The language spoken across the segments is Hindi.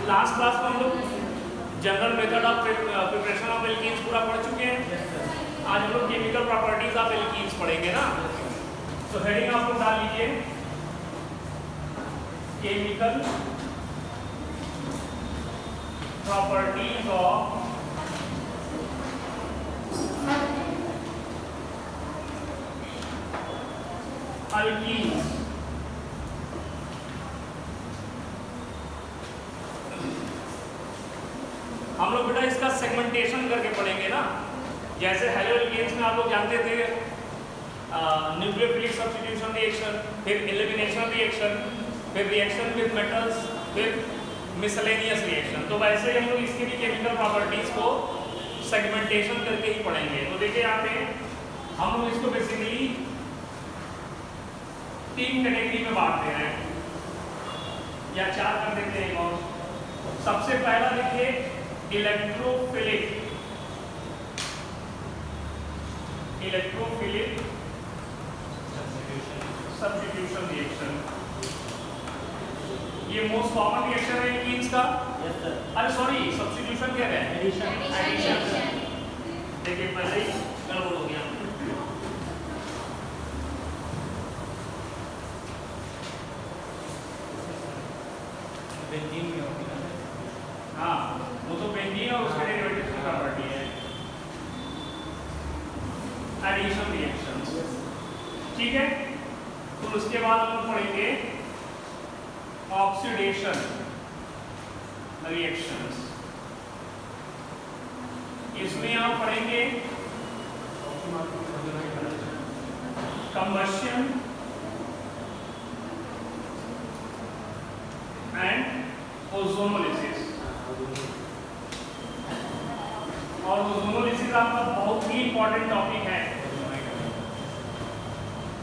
लास्ट क्लास में हम लोग general method of preparation of alkenes पूरा पढ़ चुके हैं। आज हम लोग केमिकल प्रॉपर्टीज ऑफ एल्कीन्स पढ़ेंगे ना। तो हेडिंग आप लोग डाल लीजिए केमिकल प्रॉपर्टीज ऑफ एल्कीन्स। हम लोग बेटा इसका सेगमेंटेशन करके पढ़ेंगे ना। जैसे हेलोएल्केन्स में आप लोग जानते थे न्यूक्लियोफिलिक सब्स्टिट्यूशन रिएक्शन, फिर एलिमिनेशन रिएक्शन, फिर रिएक्शन विद मेटल्स, फिर मिसलेनियस रिएक्शन। तो वैसे हम लोग इसके भी केमिकल प्रॉपर्टीज को सेगमेंटेशन करके ही पढ़ेंगे। तो देखिए यहाँ पे हम लोग इसको बेसिकली 3 कैटेगरी में बांट दे रहे हैं या 4 कर देते हैं। और सबसे पहला देखिए इलेक्ट्रोफिलिक सब्स्टिट्यूशन रिएक्शन। ये मोस्ट कॉमन रिएक्शन है एल्कीन्स का। अरे सॉरी, सब्स्टिट्यूशन क्या है? एडिशन। देखिए पहले ही गड़बड़ हो गया। बेंजीन में होगी ना। हाँ, वो तो बेंजीन और उसके डेरिवेटिव्स की प्रॉपर्टी है एडिशन रिएक्शंस। ठीक है, तो उसके बाद हम पढ़ेंगे ऑक्सीडेशन रिएक्शंस। इसमें आप पढ़ेंगे कंबशन एंड ओजोनोलिसिस। और ओजोनोलिसिस आपका बहुत ही इंपॉर्टेंट टॉपिक है।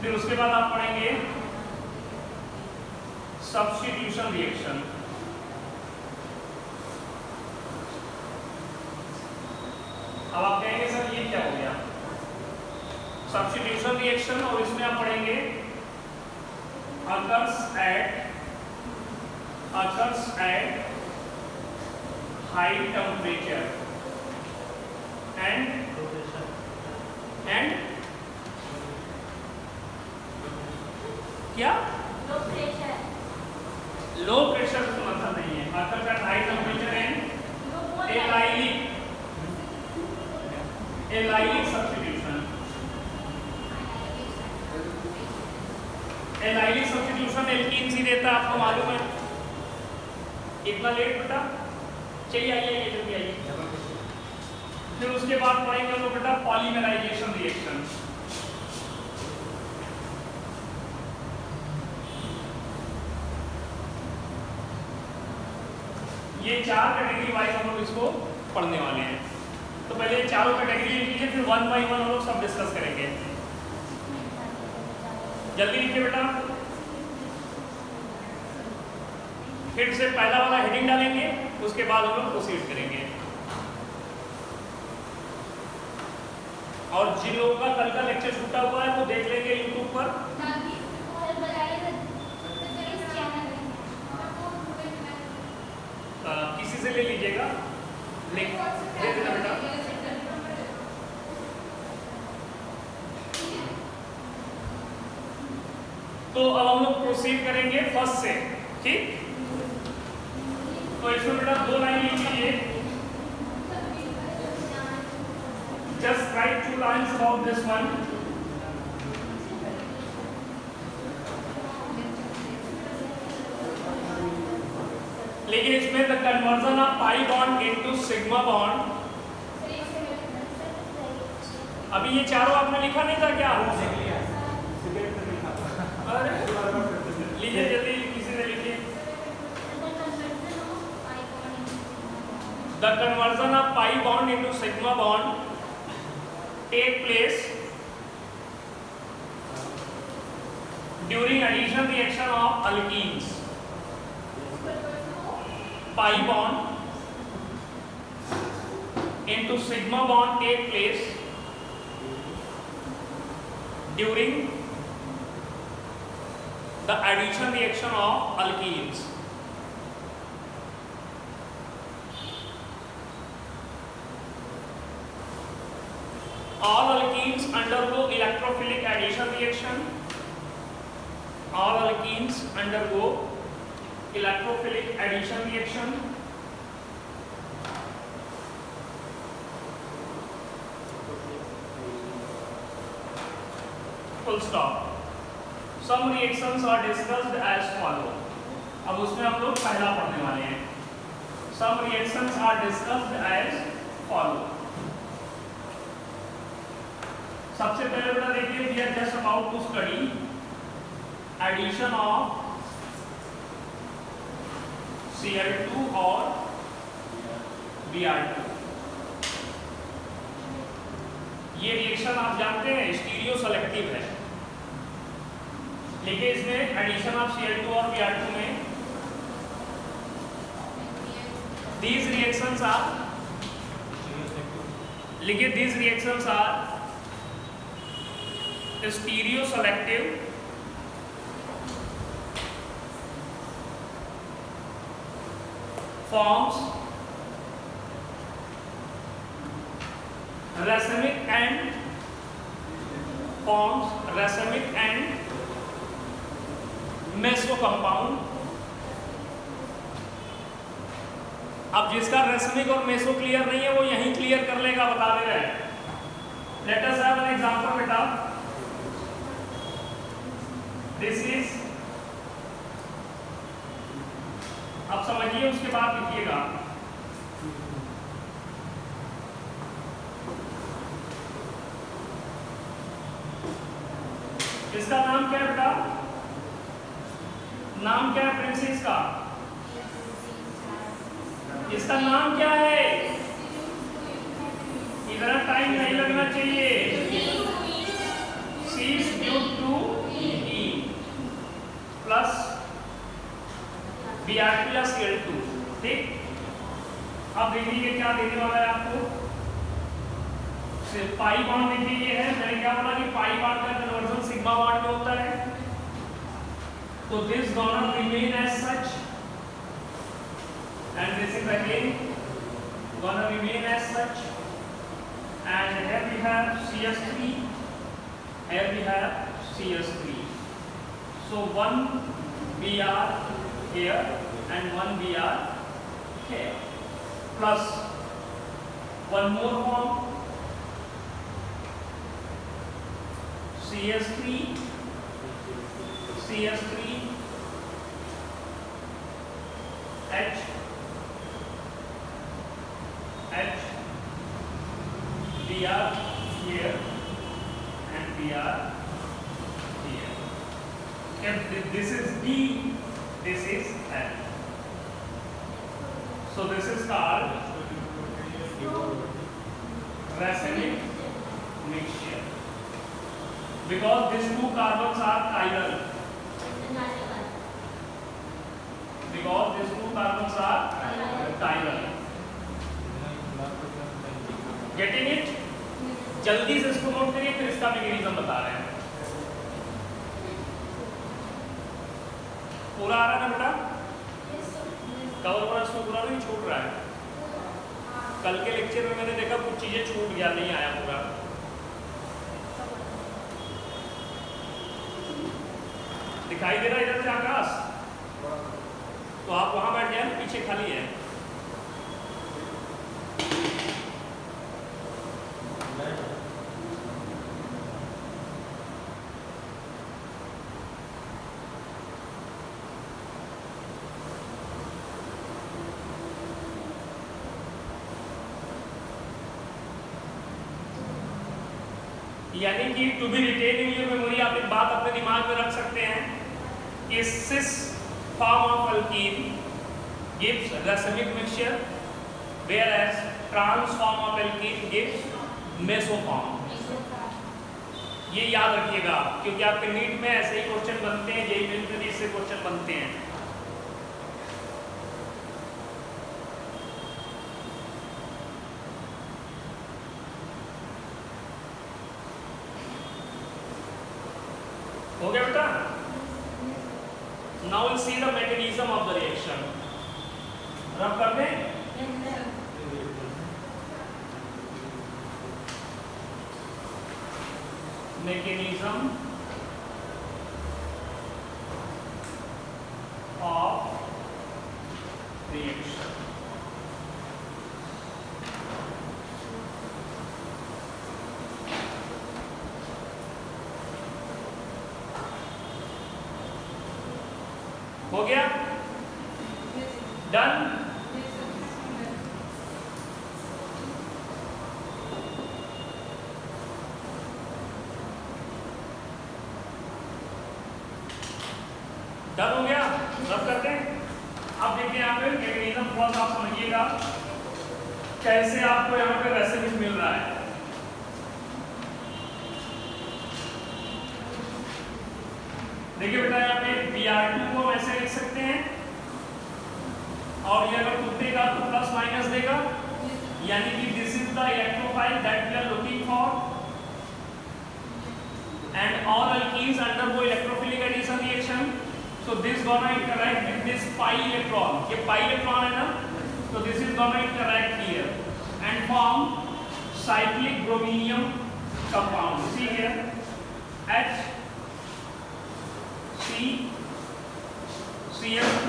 फिर उसके बाद आप पढ़ेंगे सब्स्टिट्यूशन रिएक्शन। अब आप कहेंगे सर ये क्या हो गया? सब्स्टिट्यूशन रिएक्शन, और इसमें आप पढ़ेंगे occurs at high temperature and क्या? लो प्रेशर तो मतलब नहीं है। occurs at high temperature and allylic substitution। allylic substitution alkene ही देता है, आपको मालूम है। इतना लेट बेटा? चलिए आइए जल्दी आइए। फिर उसके बाद पढ़ेंगे हम लोग बेटा पॉलीमराइजेशन रिएक्शन। ये 4 कैटेगरी वाइज हम लोग इसको पढ़ने वाले हैं। तो पहले चारों कैटेगरी लिख लीजिए, फिर 1 बाय 1 हम लोग सब डिस्कस करेंगे। जल्दी लिखिए बेटा। फिर से पहला वाला हेडिंग डालेंगे, उसके बाद हम लोग प्रोसीड करेंगे। और जिन लोगों का कल का लेक्चर छूटा हुआ है वो देख लेंगे यूट्यूब पर। किसी से ले लीजिएगा, लिंक दे देना बेटा। तो अब हम लोग प्रोसीड करेंगे फर्स्ट से। ठीक, तो इसमें बेटा 2 लाइन लिख लीजिए। Just right 2 lines about this one। लेकिन इसमें the conversion of pi bond into sigma bond. अभी ये चारों आपने लिखा नहीं था क्या? अरे लीजिए जल्दी, किसी ने लिखिए। The conversion of pi bond into sigma bond take place during addition reaction of alkenes. pi bond into sigma bond take place during the addition reaction of alkenes. alkenes undergo electrophilic addition reaction. All alkenes undergo electrophilic addition reaction. Full stop. Some reactions are discussed as follow. अब उसमें हम लोग पहला पढ़ने वाले हैं. Some reactions are discussed as follow. सबसे पहले बेटा देखिए, we are just about to study addition of Cl2 और Br2. ये रिएक्शन आप जानते हैं स्टीरियो सेलेक्टिव है, लेकिन इसमें एडिशन ऑफ Cl2 और Br2 में these reactions are, लिखिए these reactions are stereo selective forms racemic and meso compound. अब जिसका रेसमिक और मेसो क्लियर नहीं है वो यहीं क्लियर कर लेगा, बता दे रहे हैं. Let us have an example बेटा. दिस इज, अब समझिए उसके बाद लिखिएगा. इसका नाम क्या है बेटा? नाम क्या है प्रिंसेस का? इसका नाम क्या है? इधर टाइम नहीं लगना चाहिए. C2E प्लस Br2 या Cl2. ठीक, अब देखिए क्या देने वाला है आपको. पाई बॉन्ड देखिए ये है. मैंने क्या बोला कि पाई बॉन्ड का कन्वर्जन सिग्मा बॉन्ड में होता है. तो this gonna remain as such and this is again gonna remain as such, and here we have CS3, here we have CS3. So one Br here and one Br here, plus one more form CS3 H Br here and Br here. If this is D, this is L. So this is called racemic mixture, because these two carbons are chiral. Because these two carbons are chiral. Getting it? जल्दी से इसको नोट करिए, फिर इसका मैकेनिज्म बता रहे हैं. पूरा आ रहा है ना बेटा? कवर पर इसको पूरा नहीं छूट रहा है. कल के लेक्चर में मैंने देखा कुछ चीजें छूट गया, नहीं आया पूरा. दिखाई दे रहा है इधर से आकाश? तो आप वहां बैठ जाए, पीछे खाली है. यानी कि to be written in your memory, आप एक बात अपने दिमाग में रख सकते हैं कि cis form of alkene gives racemic mixture, whereas trans form of alkene gives meso form. ये याद रखिएगा, क्योंकि आपके नीट में ऐसे ही क्वेश्चन बनते हैं, जेईई मेंस में भी इससे क्वेश्चन बनते हैं. हो गया बेटा? Now we'll see the mechanism of the reaction. रब कर दें? mechanism of reaction. हो गया? डन? डन हो गया? रब करते हैं। अब देखिए यहाँ पे मैकेनिज्म थोड़ा सा आप समझिएगा कैसे आपको यहाँ पे रेसिड्यू मिल रहा है। देखिए बेटा यहाँ पे Br2 को हम ऐसे लिख सकते हैं और ये अगर कुछ देगा तो प्लस माइनस देगा, यानी कि this is the electrophile that we are looking for and all alkenes undergo electrophilic addition reaction. So this gonna interact with this pi electron. ये pi electron है ना, तो this is gonna interact here and form cyclic brominium compound. See here, H C CH3,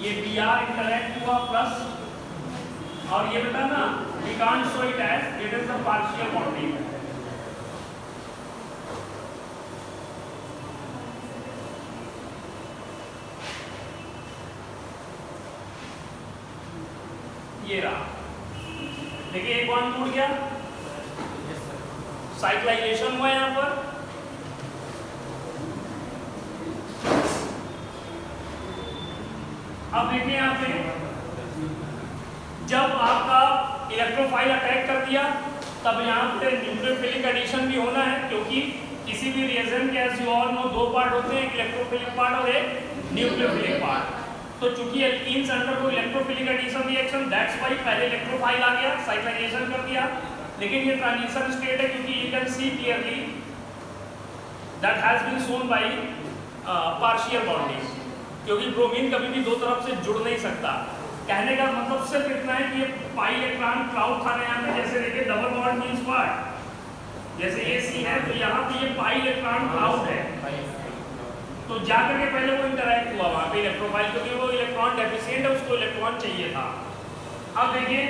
ये Br interact हुआ प्लस, और ये बेटा ना we can't show it as it is the partial bonding. ये रहा, देखिए एक बॉन्ड टूट गया, साइक्लाइजेशन हुआ यहाँ पर। अब देखिए यहाँ पे जब आपका इलेक्ट्रोफाइल अटैक कर दिया तब यहाँ पे न्यूक्लियोफिलिक एडिशन भी होना है, क्योंकि किसी भी रिएजेंट के एज यू ऑल नो दो पार्ट होते हैं, एक इलेक्ट्रोफिलिक पार्ट और एक न्यूक्लियोफिलिक पार्ट। तो चूंकि alkenes undergo electrophilic addition reaction, that's why पहले इलेक्ट्रोफाइल आ गया, साइक्लाइजेशन कर दिया, लेकिन ये ट्रांजिशन स्टेट है क्योंकि you can see clearly that has been shown by partial bonding, क्योंकि ब्रोमीन कभी भी दो तरफ से जुड़ नहीं सकता। कहने का मतलब सिर्फ इतना है कि ये पाई इलेक्ट्रॉन क्लाउड था ना यहाँ पे, जैसे देखिए डबल बॉन्ड मींस व्हाट, जैसे ये सी है तो यहाँ पे ये पाई इलेक्ट्रॉन क्लाउड है, तो जाकर के पहले वो इंटरैक्ट हुआ वहाँ पे इलेक्ट्रोफाइल, क्योंकि वो इलेक्ट्रॉन डेफिशिएंट है, उसको इलेक्ट्रॉन चाहिए था। अब देखिए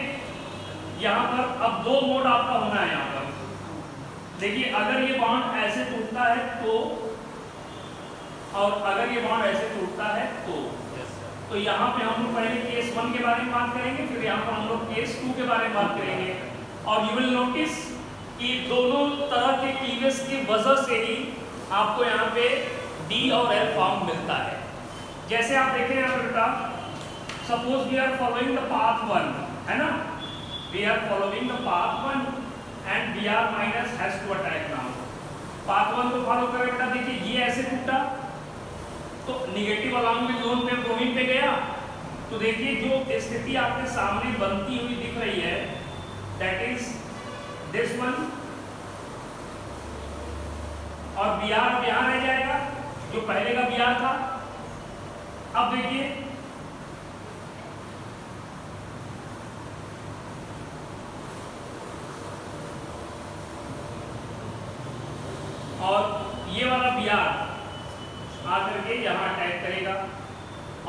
यहाँ पर अब दो मोड आपका होना है यहाँ पर। देखिए अगर ये बॉन्ड ऐसे टूटता है तो, और अगर ये बॉन्ड ऐसे टूटता है तो यहाँ पे हम लोग पहले केस 1 के बारे में बात करेंगे, फिर यहाँ पर हम लोग केस 2 के बारे में बात करेंगे, और यू विल नोटिस कि दोनों तरह के क्लीवेज की वजह से ही आपको यहाँ पे D और L फॉर्म मिलता है। जैसे आप देखें यहाँ पर बेटा, suppose we are following the path 1, है ना, we are following the path 1 and Br minus has to attack now. Path 1 को फॉलो करें बेटा, देखिए ये ऐसे टूटा तो निगेटिव अलॉन्ग विद जोन पे ब्रोमीन पे गया, तो देखिए जो स्थिति आपके सामने बनती हुई दिख रही है दैट इज दिस वन, और Br अब यहाँ रह जाएगा जो पहले का Br था। अब देखिए और ये वाला Br आकर के यहाँ अटैक करेगा,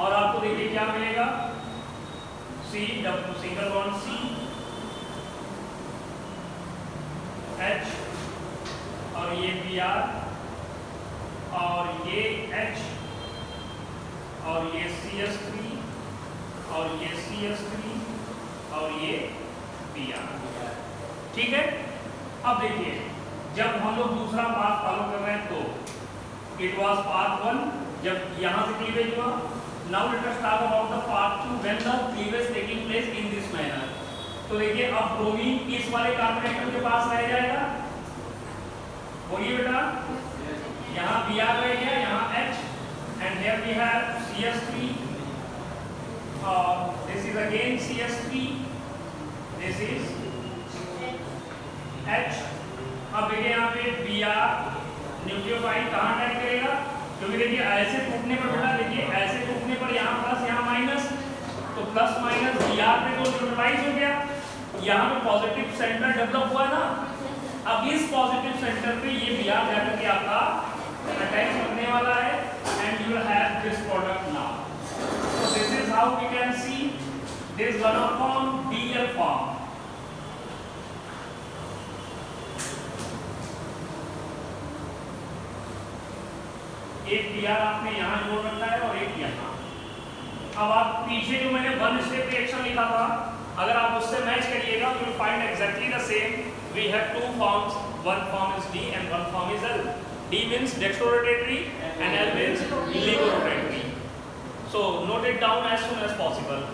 और आपको देखिए क्या मिलेगा, C double single bond C H, और ये Br, और ये H, और ये CH3, और ये CH3, और ये Br। ठीक है। अब देखिए जब हम लोग दूसरा पाथ फॉलो कर रहे हैं तो इट वॉज पाथ 1 जब यहाँ से क्लीवेज हुआ। Now let us talk about the path 2 when the cleavage taking place in this manner. तो देखिए अब ब्रोमीन इस वाले कार्बन एटम के पास रह जाएगा, बोलिए बेटा, यहाँ Br रह गया, यहाँ H, and here we have CH3, this is again CH3, this is H। अब देखिए यहाँ पे Br न्यूक्लियोफाइल कहाँ अटैक करेगा, क्योंकि देखिए ऐसे टूटने पर बेटा, देखिए ऐसे टूटने पर यहाँ प्लस यहाँ माइनस, तो प्लस माइनस Br पे तो न्यूट्रलाइज हो गया, यहाँ पे पॉजिटिव सेंटर डेवलप हुआ ना, अब इस पॉजिटिव सेंटर पे ये Br जाकर के आपका अटैच करने वाला है and you will have this product now. So this is how we can see this 1/dl form. एक Br आपने यहाँ जोड़ रखा है और एक यहाँ। अब आप पीछे जो मैंने वन स्टेप रिएक्शन लिखा था, अगर आप उससे मैच करिएगा तो you will find exactly the same. We have two forms, one form is D and one form is L. D means dextrorotatory and L means levorotatory. So note it down as soon as possible.